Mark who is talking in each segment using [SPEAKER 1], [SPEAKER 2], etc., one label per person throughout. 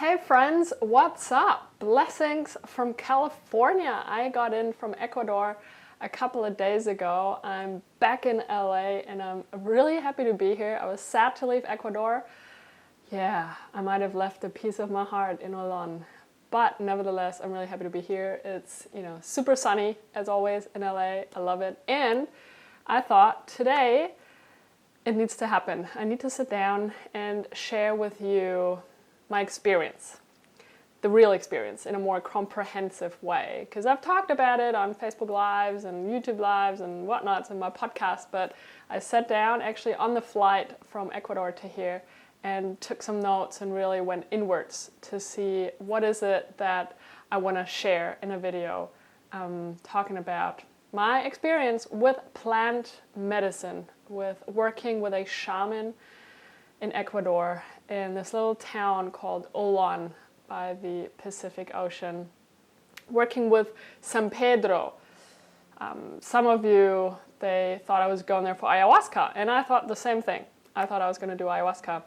[SPEAKER 1] Hey friends, what's up? Blessings from California. I got in from Ecuador a couple of days ago. I'm back in LA and I'm really happy to be here. I was sad to leave Ecuador. Yeah, I might have left a piece of my heart in Olon. But nevertheless, I'm really happy to be here. It's, super sunny as always in LA. I love it. And I thought today it needs to happen. I need to sit down and share with you my experience, the real experience, in a more comprehensive way. Because I've talked about it on Facebook Lives and YouTube Lives and whatnots in my podcast, but I sat down actually on the flight from Ecuador to here and took some notes and really went inwards to see what is it that I want to share in a video talking about my experience with plant medicine, with working with a shaman in Ecuador in this little town called Olon by the Pacific Ocean, working with San Pedro. Some of you, they thought I was going there for ayahuasca, and I thought the same thing. I thought I was going to do ayahuasca,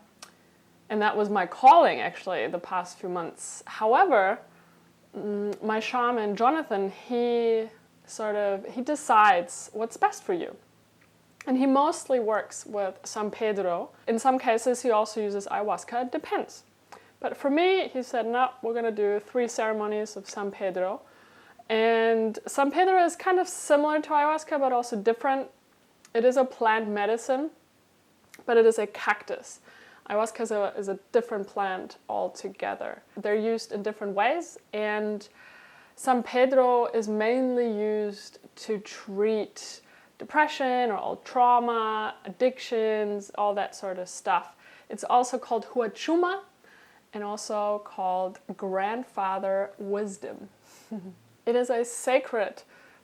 [SPEAKER 1] and that was my calling actually the past few months. However, my shaman, Jonathan, he decides what's best for you. And he mostly works with San Pedro. In some cases, he also uses ayahuasca. It depends. But for me, he said, no, we're going to do 3 ceremonies of San Pedro. And San Pedro is kind of similar to ayahuasca, but also different. It is a plant medicine, but it is a cactus. Ayahuasca is a different plant altogether. They're used in different ways, and San Pedro is mainly used to treat depression or all trauma, addictions, all that sort of stuff. It's also called Wachuma and also called grandfather wisdom. It is a sacred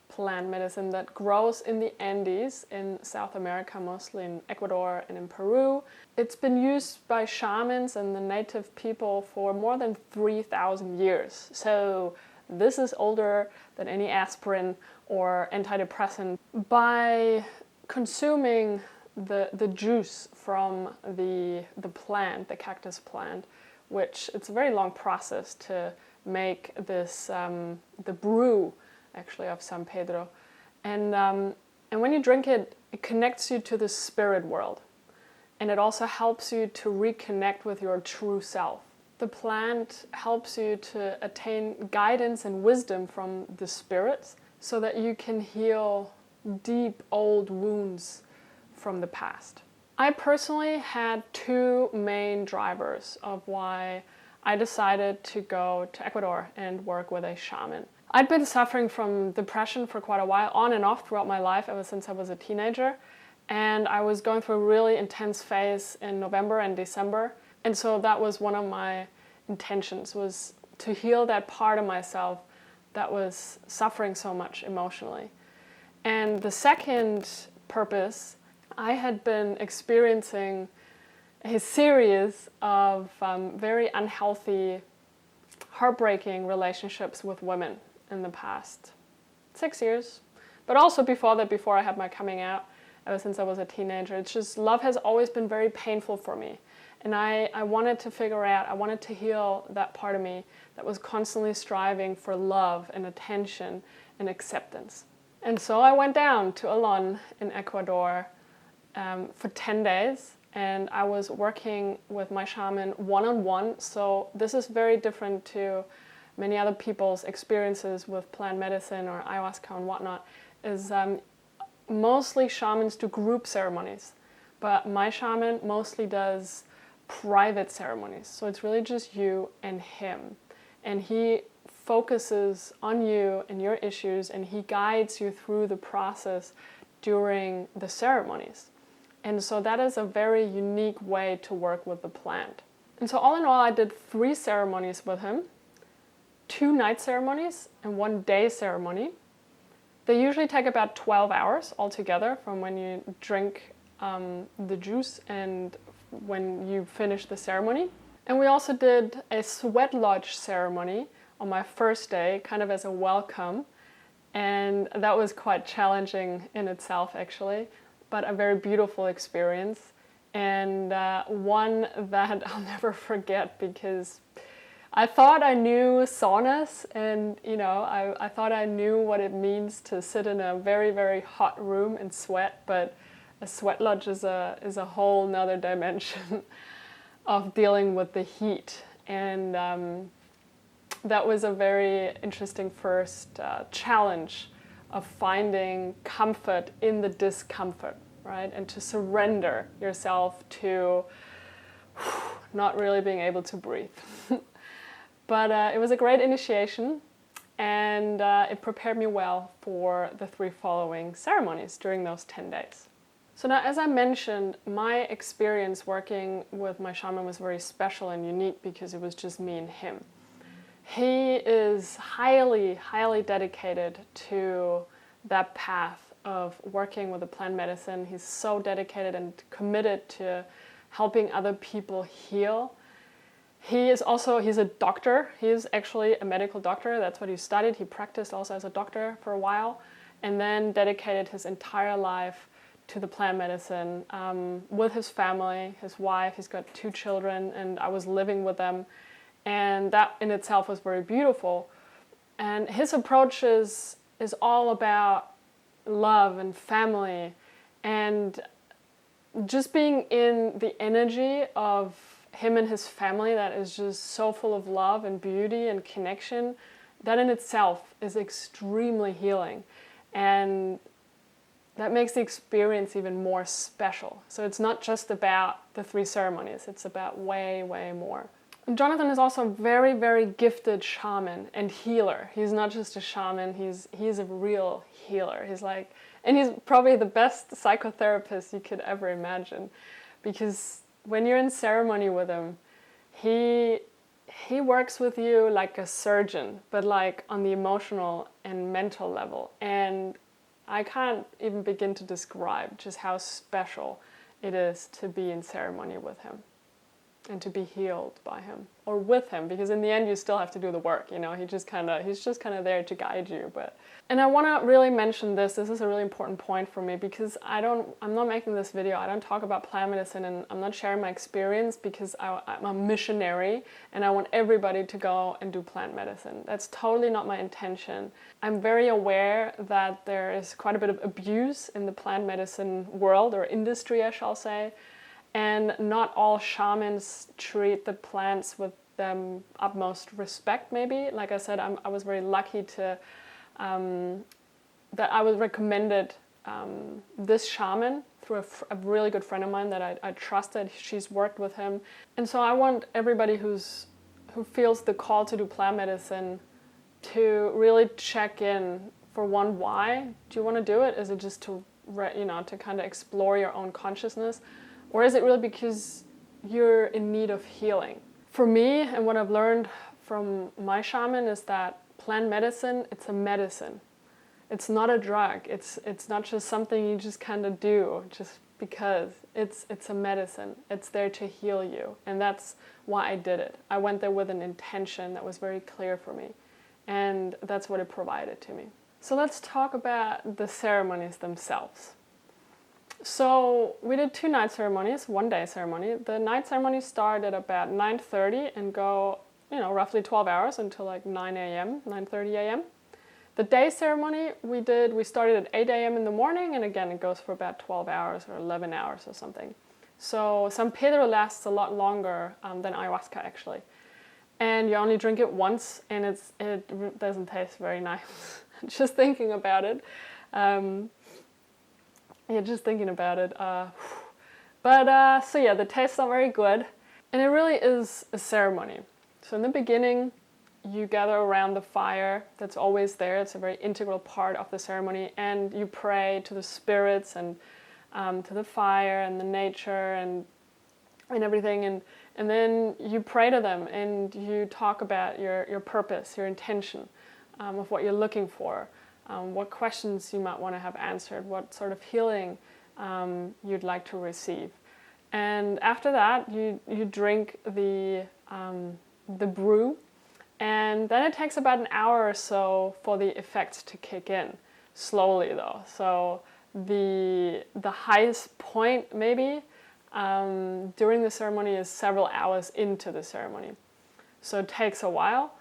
[SPEAKER 1] plant medicine that grows in the Andes in South America, mostly in Ecuador and in Peru. It's been used by shamans and the native people for more than 3,000 years. So this is older than any aspirin or antidepressant. By consuming the juice from the plant, the cactus plant, which it's a very long process to make this, the brew actually of San Pedro. And when you drink it, it connects you to the spirit world. And it also helps you to reconnect with your true self. The plant helps you to attain guidance and wisdom from the spirits so that you can heal deep old wounds from the past. I personally had 2 main drivers of why I decided to go to Ecuador and work with a shaman. I'd been suffering from depression for quite a while, on and off throughout my life, ever since I was a teenager. And I was going through a really intense phase in November and December. And so that was one of my intentions, was to heal that part of myself that was suffering so much emotionally. And the second purpose, I had been experiencing a series of very unhealthy, heartbreaking relationships with women in the past 6 years. But also before that, before I had my coming out, ever since I was a teenager. It's just, love has always been very painful for me. And I wanted to figure out, I wanted to heal that part of me that was constantly striving for love and attention and acceptance. And so I went down to Olon in Ecuador for 10 days. And I was working with my shaman one-on-one. So this is very different to many other people's experiences with plant medicine or ayahuasca and whatnot, is mostly shamans do group ceremonies. But my shaman mostly does private ceremonies. So it's really just you and him. And he focuses on you and your issues, and he guides you through the process during the ceremonies. And so that is a very unique way to work with the plant. And so all in all, I did 3 ceremonies with him, 2 night ceremonies and 1 day ceremony. They usually take about 12 hours altogether from when you drink the juice and when you finish the ceremony. And we also did a sweat lodge ceremony on my first day, kind of as a welcome. And that was quite challenging in itself, actually, but a very beautiful experience. And one that I'll never forget, because I thought I knew saunas, and I thought I knew what it means to sit in a very, very hot room and sweat, but a sweat lodge is a whole nother dimension of dealing with the heat. And that was a very interesting first challenge of finding comfort in the discomfort, right? And to surrender yourself to not really being able to breathe. But it was a great initiation, and it prepared me well for the 3 following ceremonies during those 10 days. So now, as I mentioned, my experience working with my shaman was very special and unique because it was just me and him. He is highly, highly dedicated to that path of working with the plant medicine. He's so dedicated and committed to helping other people heal. He's a doctor. He is actually a medical doctor. That's what he studied. He practiced also as a doctor for a while, and then dedicated his entire life to the plant medicine with his family, his wife. He's got 2 children, and I was living with them, and that in itself was very beautiful. And his approach is all about love and family, and just being in the energy of him and his family that is just so full of love and beauty and connection. That in itself is extremely healing, and that makes the experience even more special. So it's not just about the 3 ceremonies, it's about way, way more. And Jonathan is also a very, very gifted shaman and healer. He's not just a shaman, he's a real healer. And he's probably the best psychotherapist you could ever imagine, because when you're in ceremony with him, he works with you like a surgeon, but like on the emotional and mental level. And I can't even begin to describe just how special it is to be in ceremony with him and to be healed by him or with him, because in the end you still have to do the work, he's just kind of there to guide you. And I want to really mention this is a really important point for me, because I'm not making this video, I don't talk about plant medicine, and I'm not sharing my experience because I'm a missionary and I want everybody to go and do plant medicine. That's totally not my intention. I'm very aware that there is quite a bit of abuse in the plant medicine world, or industry I shall say, and not all shamans treat the plants with the utmost respect maybe. Like I said, I was very lucky to that I was recommended this shaman through a really good friend of mine that I trusted. She's worked with him. And so I want everybody who feels the call to do plant medicine to really check in for one, why do you want to do it? Is it just to kind of explore your own consciousness? Or is it really because you're in need of healing? For me, and what I've learned from my shaman, is that plant medicine, it's a medicine. It's not a drug. It's not just something you just kind of do just because. It's a medicine. It's there to heal you. And that's why I did it. I went there with an intention that was very clear for me. And that's what it provided to me. So let's talk about the ceremonies themselves. So we did 2 night ceremonies, 1-day ceremony. The night ceremonies start at about 9:30 and go, roughly 12 hours until like 9 a.m., 9:30 a.m. The day ceremony we started at 8 a.m. in the morning, and again it goes for about 12 hours or 11 hours or something. So San Pedro lasts a lot longer than ayahuasca actually. And you only drink it once, and it doesn't taste very nice. Just thinking about it. Just thinking about it. The taste's not very good. And it really is a ceremony. So in the beginning, you gather around the fire that's always there. It's a very integral part of the ceremony. And you pray to the spirits and to the fire and the nature and everything. And then you pray to them and you talk about your purpose, your intention of what you're looking for. What questions you might want to have answered, what sort of healing you'd like to receive. And after that, you drink the brew, and then it takes about an hour or so for the effects to kick in, slowly though. So the highest point maybe during the ceremony is several hours into the ceremony. So it takes a while.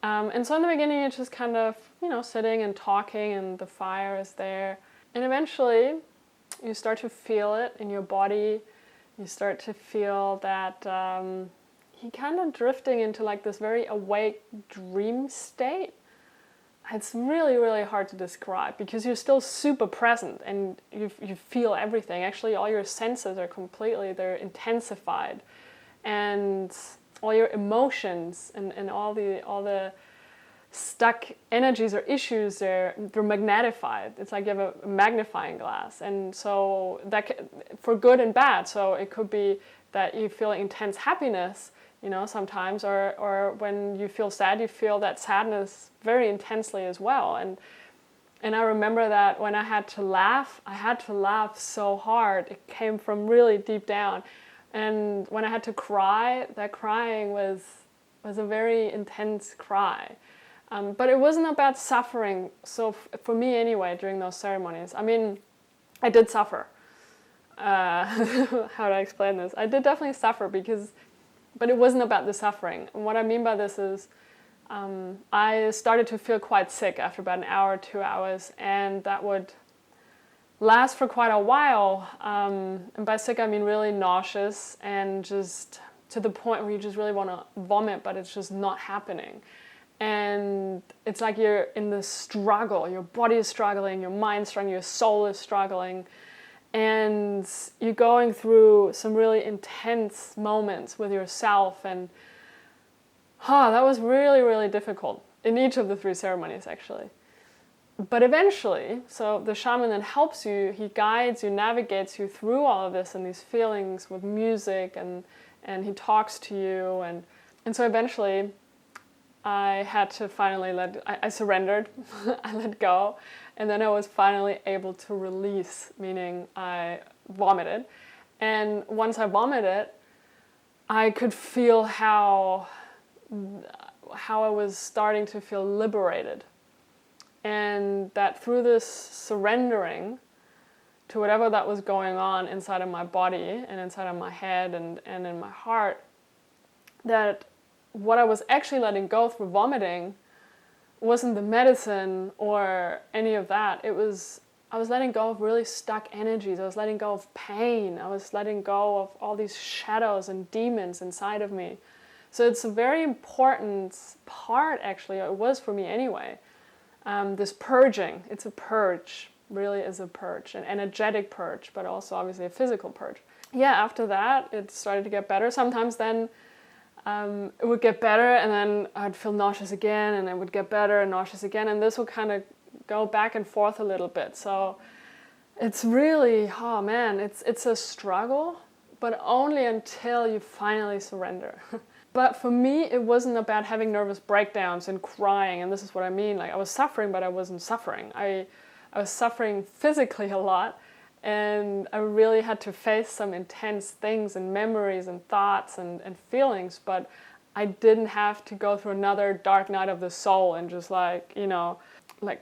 [SPEAKER 1] And so in the beginning, you're just kind of, sitting and talking, and the fire is there. And eventually, you start to feel it in your body. You start to feel that you're kind of drifting into like this very awake dream state. It's really, really hard to describe because you're still super present and you feel everything. Actually, all your senses are they're intensified. And all your emotions and all the stuck energies or issues, they're magnetified. It's like you have a magnifying glass. And so for good and bad. So it could be that you feel intense happiness, sometimes, or when you feel sad, you feel that sadness very intensely as well. And I remember that when I had to laugh so hard. It came from really deep down. And when I had to cry, that crying was a very intense cry. But it wasn't about suffering. So for me anyway, during those ceremonies, I mean, I did suffer. How do I explain this? I did definitely suffer but it wasn't about the suffering. And what I mean by this is I started to feel quite sick after about an hour, 2 hours, and that would last for quite a while. And by sick, I mean really nauseous and just to the point where you just really want to vomit, but it's just not happening. And it's like you're in this struggle. Your body is struggling, your mind's struggling, your soul is struggling. And you're going through some really intense moments with yourself. And that was really, really difficult in each of the 3 ceremonies, actually. But eventually, so the shaman then helps you, he guides you, navigates you through all of this and these feelings with music, and he talks to you. And so eventually, I had to finally I surrendered, I let go, and then I was finally able to release, meaning I vomited. And once I vomited, I could feel how I was starting to feel liberated. And that through this surrendering to whatever that was going on inside of my body and inside of my head and in my heart, that what I was actually letting go through vomiting wasn't the medicine or any of that. I was letting go of really stuck energies. I was letting go of pain. I was letting go of all these shadows and demons inside of me. So it's a very important part, actually. It was for me anyway. This purging, it's a purge, really is a purge, an energetic purge, but also obviously a physical purge. Yeah, after that, it started to get better. Sometimes then it would get better, and then I'd feel nauseous again, and it would get better and nauseous again, and this would kind of go back and forth a little bit. So it's really, it's a struggle, but only until you finally surrender. But for me, it wasn't about having nervous breakdowns and crying, and this is what I mean. Like, I was suffering, but I wasn't suffering. I was suffering physically a lot, and I really had to face some intense things and memories and thoughts and feelings, but I didn't have to go through another dark night of the soul and just like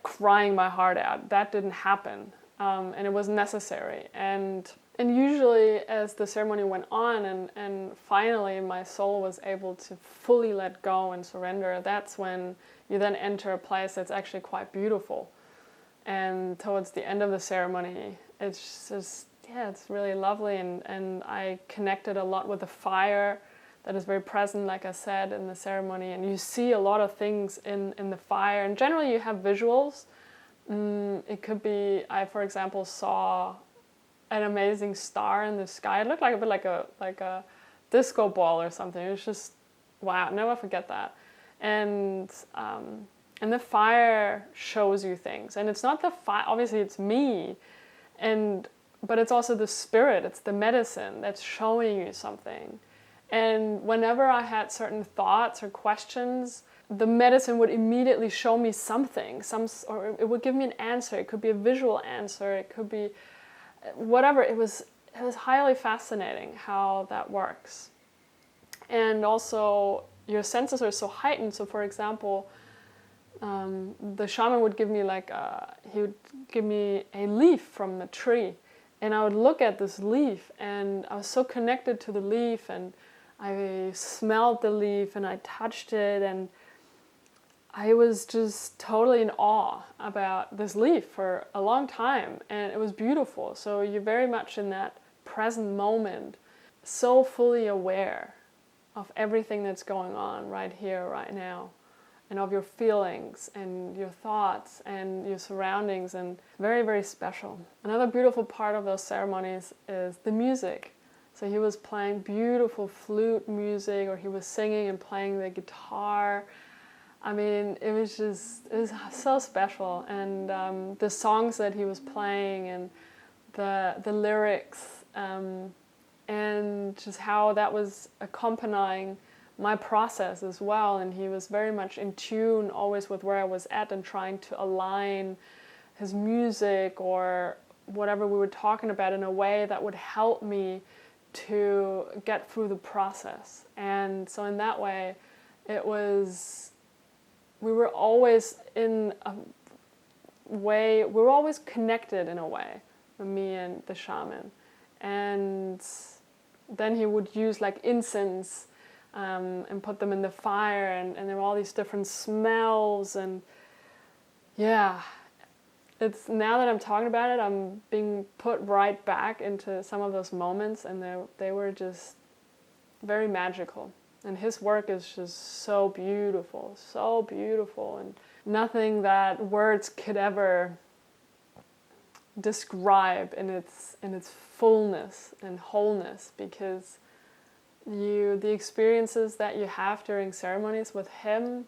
[SPEAKER 1] crying my heart out. That didn't happen, and it was necessary. And usually as the ceremony went on and finally my soul was able to fully let go and surrender, that's when you then enter a place that's actually quite beautiful. And towards the end of the ceremony, it's just, it's really lovely. And I connected a lot with the fire that is very present, like I said, in the ceremony. And you see a lot of things in the fire. And generally you have visuals. It could be, I, for example, saw an amazing star in the sky. It looked like a bit like a disco ball or something. It was just, wow, I'll never forget that. And the fire shows you things. And it's not the fire, obviously it's me, but it's also the spirit, it's the medicine that's showing you something. And whenever I had certain thoughts or questions, the medicine would immediately show me something, or it would give me an answer. It could be a visual answer, it could be whatever. It was highly fascinating how that works. And also your senses are so heightened. So for example, the shaman would give me he would give me a leaf from a tree, and I would look at this leaf, and I was so connected to the leaf, and I smelled the leaf and I touched it, and I was just totally in awe about this leaf for a long time, and it was beautiful. So you're very much in that present moment, so fully aware of everything that's going on right here, right now, and of your feelings and your thoughts and your surroundings, and very, very special. Another beautiful part of those ceremonies is the music. So he was playing beautiful flute music, or he was singing and playing the guitar. I mean, it was so special. And the songs that he was playing, and the lyrics, and just how that was accompanying my process as well. And he was very much in tune always with where I was at, and trying to align his music or whatever we were talking about in a way that would help me to get through the process. And so in that way, we were always in a way, we were always connected in a way, me and the shaman. And then he would use like incense and put them in the fire, and there were all these different smells. And yeah, it's, now that I'm talking about it, I'm being put right back into some of those moments, and they were just very magical. And his work is just so beautiful, and nothing that words could ever describe in its fullness and wholeness, because the experiences that you have during ceremonies with him,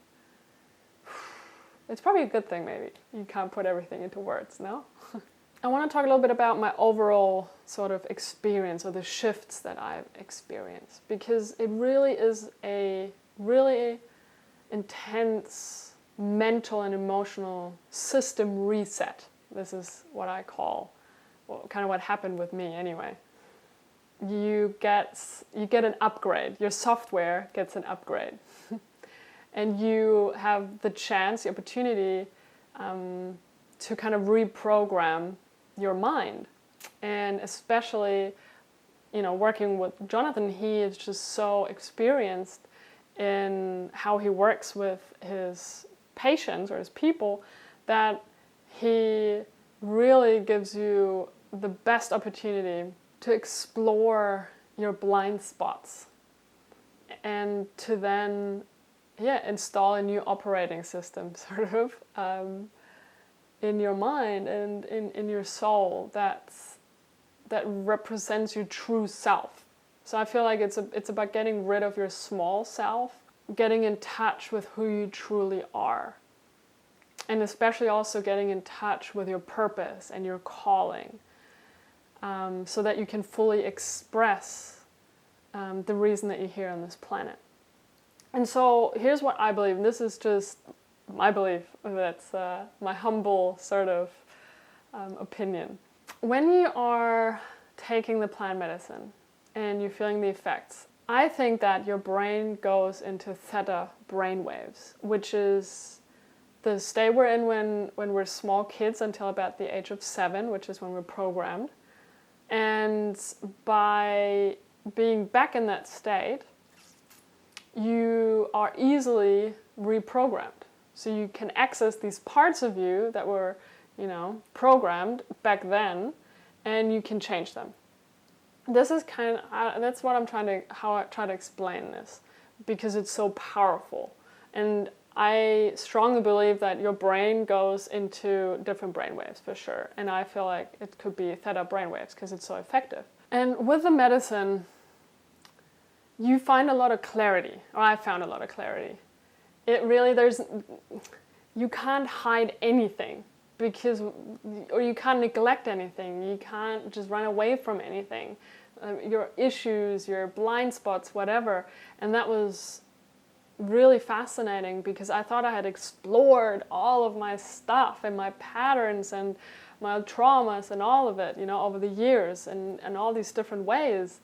[SPEAKER 1] it's probably a good thing. Maybe you can't put everything into words, no? I want to talk a little bit about my overall sort of experience, or the shifts that I've experienced, because it really is a really intense mental and emotional system reset. This is what I call, well, kind of what happened with me anyway. You get an upgrade. Your software gets an upgrade. And you have the chance, the opportunity to kind of reprogram your mind. And especially, working with Jonathan, he is just so experienced in how he works with his patients or his people, that he really gives you the best opportunity to explore your blind spots, and to then install a new operating system sort of in your mind and in your soul that represents your true self. So I feel like it's about getting rid of your small self, getting in touch with who you truly are, and especially also getting in touch with your purpose and your calling, so that you can fully express the reason that you're here on this planet. And so here's what I believe, and this is just my belief, that's my humble sort of opinion. When you are taking the plant medicine and you're feeling the effects, I think that your brain goes into theta brainwaves, which is the state we're in when we're small kids until about the age of 7, which is when we're programmed. And by being back in that state, you are easily reprogrammed. So you can access these parts of you that were, programmed back then, and you can change them. This is that's what how I try to explain this, because it's so powerful. And I strongly believe that your brain goes into different brainwaves for sure. And I feel like it could be theta brainwaves because it's so effective. And with the medicine, you find a lot of clarity, or I found a lot of clarity. You can't hide anything, or you can't neglect anything. You can't just run away from anything. Your issues, your blind spots, whatever. And that was really fascinating, because I thought I had explored all of my stuff and my patterns and my traumas and all of it, over the years and all these different ways.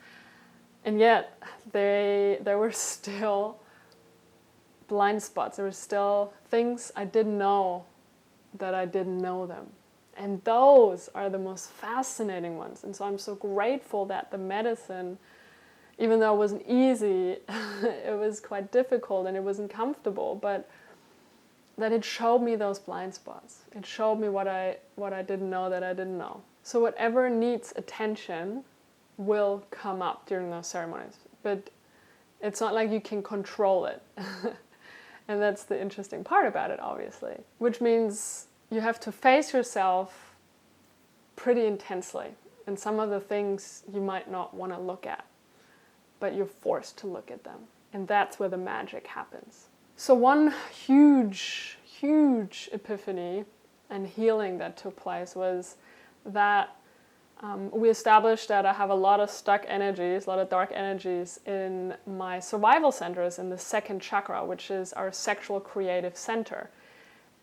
[SPEAKER 1] And yet there were still blind spots. There were still things I didn't know that I didn't know them. And those are the most fascinating ones. And so I'm so grateful that the medicine even though it wasn't easy, it was quite difficult and it wasn't comfortable, but that it showed me those blind spots. It showed me what I didn't know that I didn't know. So whatever needs attention will come up during those ceremonies, but it's not like you can control it. And that's the interesting part about it, obviously, which means you have to face yourself pretty intensely. And some of the things you might not want to look at, but you're forced to look at them. And that's where the magic happens. So one huge epiphany and healing that took place was that we established that I have a lot of stuck energies, a lot of dark energies in my survival centers in the second chakra, which is our sexual creative center.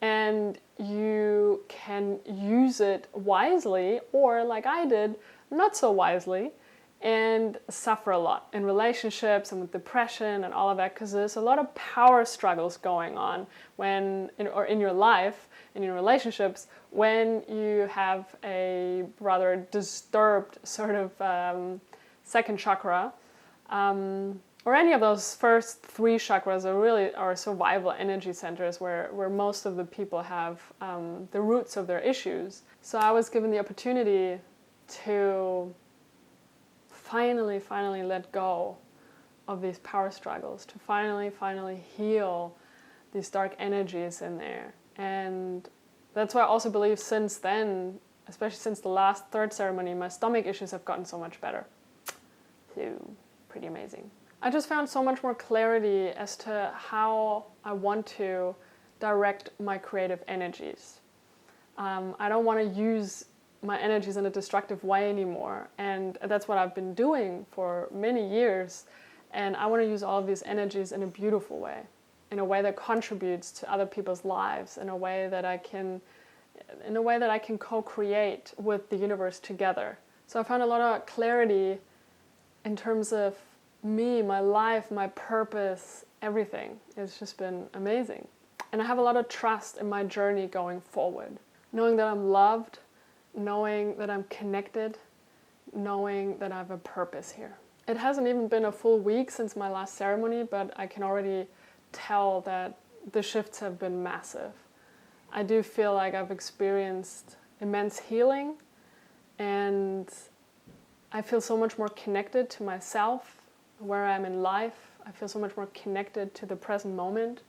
[SPEAKER 1] And you can use it wisely, or like I did, not so wisely, and suffer a lot in relationships and with depression and all of that, because there's a lot of power struggles going on in your life, in your relationships, when you have a rather disturbed sort of second chakra, or any of those first three chakras are really our survival energy centers where most of the people have the roots of their issues. So I was given the opportunity to finally let go of these power struggles, to finally heal these dark energies in there. And that's why I also believe since then, especially since the last third ceremony, my stomach issues have gotten so much better. So, pretty amazing. I just found so much more clarity as to how I want to direct my creative energies. I don't want to use my energies in a destructive way anymore, and that's what I've been doing for many years, and I want to use all of these energies in a beautiful way, in a way that contributes to other people's lives, in a way that I can co-create with the universe together. So I found a lot of clarity in terms of me, my life, my purpose, everything. It's just been amazing. And I have a lot of trust in my journey going forward, knowing that I'm loved, knowing that I'm connected, knowing that I have a purpose here. It hasn't even been a full week since my last ceremony, but I can already tell that the shifts have been massive. I do feel like I've experienced immense healing, and I feel so much more connected to myself, where I'm in life. I feel so much more connected to the present moment,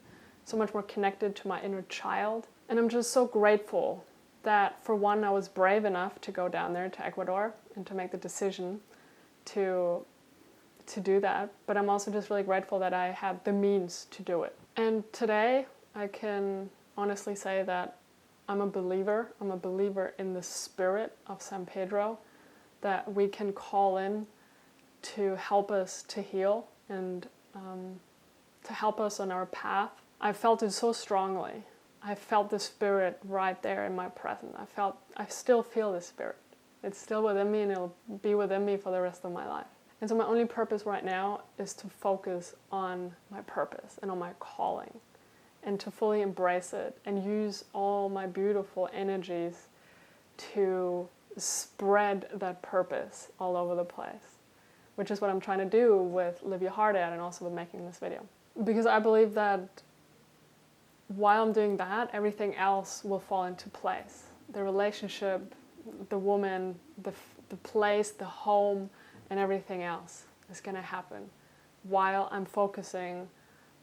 [SPEAKER 1] so much more connected to my inner child. And I'm just so grateful that, for one, I was brave enough to go down there to Ecuador and to make the decision to do that. But I'm also just really grateful that I had the means to do it. And today I can honestly say that I'm a believer. I'm a believer in the spirit of San Pedro, that we can call in to help us to heal and to help us on our path. I felt it so strongly. I felt the spirit right there in my present. I still feel the spirit. It's still within me, and it'll be within me for the rest of my life. And so my only purpose right now is to focus on my purpose and on my calling, and to fully embrace it and use all my beautiful energies to spread that purpose all over the place, which is what I'm trying to do with Live Your Heart Out and also with making this video. Because I believe that while I'm doing that, everything else will fall into place. The relationship, the woman, the place, the home, and everything else is going to happen while I'm focusing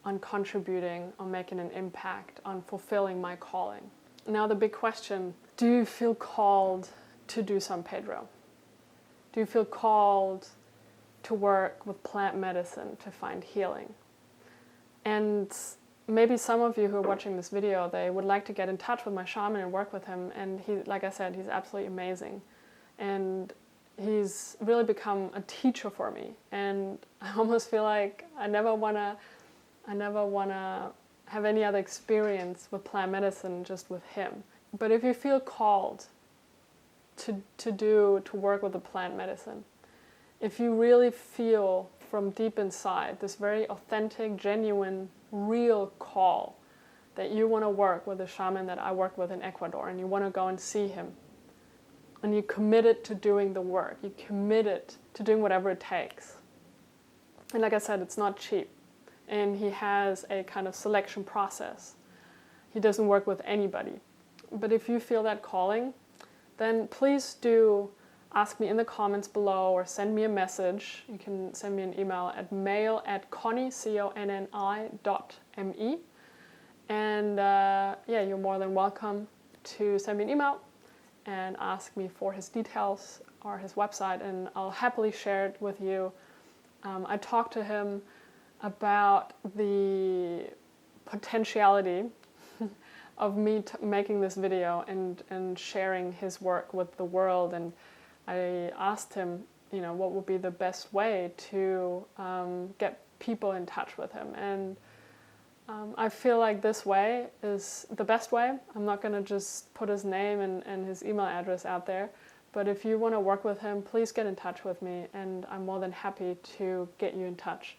[SPEAKER 1] on contributing, on making an impact, on fulfilling my calling. Now the big question, do you feel called to do San Pedro? Do you feel called to work with plant medicine to find healing? And maybe some of you who are watching this video, they would like to get in touch with my shaman and work with him. And he, like I said, he's absolutely amazing. And he's really become a teacher for me. And I almost feel like I never want to have any other experience with plant medicine just with him. But if you feel called to work with the plant medicine, if you really feel from deep inside this very authentic, genuine, real call that you want to work with the shaman that I work with in Ecuador, and you want to go and see him, and you're committed to doing the work, you're committed to doing whatever it takes, And like I said, it's not cheap. And he has a kind of selection process. He doesn't work with anybody. But if you feel that calling, then please do ask me in the comments below or send me a message. You can send me an email at mail@conni, CONNI.me. And yeah, you're more than welcome to send me an email and ask me for his details or his website, and I'll happily share it with you. I talked to him about the potentiality of me making this video and sharing his work with the world, and I asked him, you know, what would be the best way to get people in touch with him, and I feel like this way is the best way. I'm not going to just put his name and his email address out there, but if you want to work with him, please get in touch with me, and I'm more than happy to get you in touch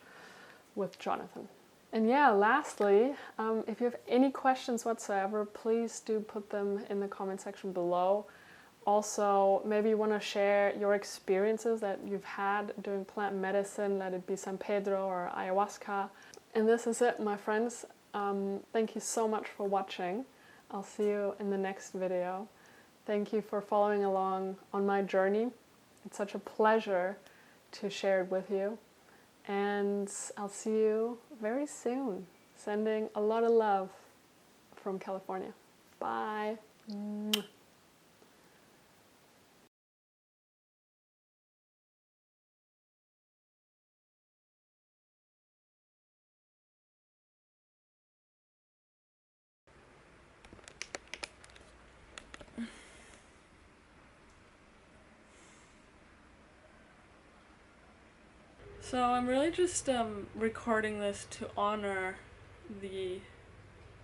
[SPEAKER 1] with Jonathan. And yeah, lastly, if you have any questions whatsoever, please do put them in the comment section below. Also, maybe you want to share your experiences that you've had doing plant medicine, let it be San Pedro or ayahuasca. And this is it, my friends. Thank you so much for watching. I'll see you in the next video. Thank you for following along on my journey. It's such a pleasure to share it with you. And I'll see you very soon. Sending a lot of love from California. Bye. So I'm really just recording this to honor the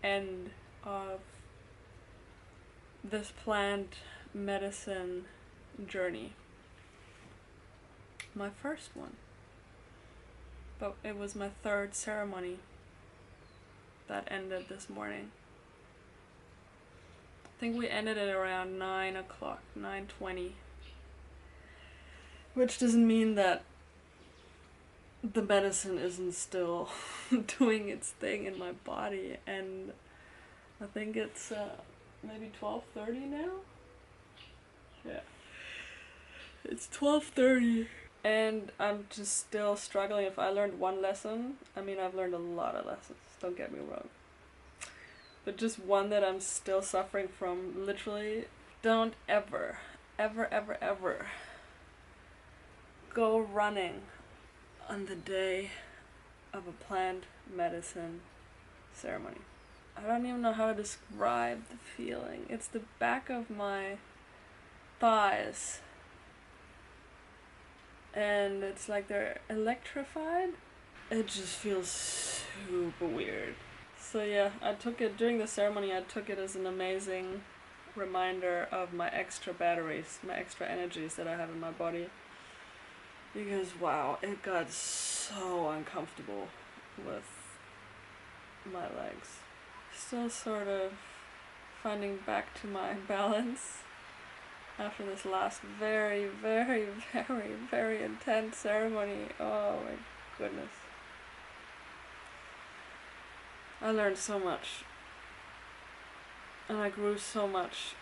[SPEAKER 1] end of this plant medicine journey. My first one. But it was my third ceremony that ended this morning. I think we ended it around 9 o'clock, 9:20. Which doesn't mean that the medicine isn't still doing its thing in my body, and I think it's maybe 12:30 now? Yeah. It's 12:30 and I'm just still struggling. If I learned one lesson, I mean, I've learned a lot of lessons, don't get me wrong. But just one that I'm still suffering from, literally, don't ever, ever, ever, ever go running on the day of a plant medicine ceremony. I don't even know how to describe the feeling. It's the back of my thighs, and it's like they're electrified. It just feels super weird. So yeah, I took it during the ceremony. I took it as an amazing reminder of my extra batteries, my extra energies that I have in my body. Because wow, it got so uncomfortable with my legs. Still sort of finding back to my balance after this last very, very, very, very intense ceremony. Oh my goodness. I learned so much. And I grew so much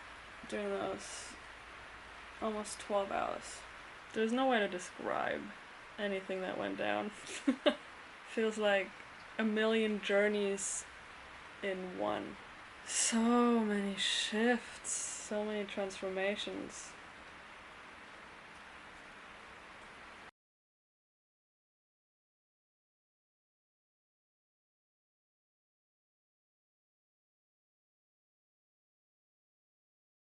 [SPEAKER 1] during those almost 12 hours. There's no way to describe anything that went down. Feels like a million journeys in one. So many shifts, so many transformations.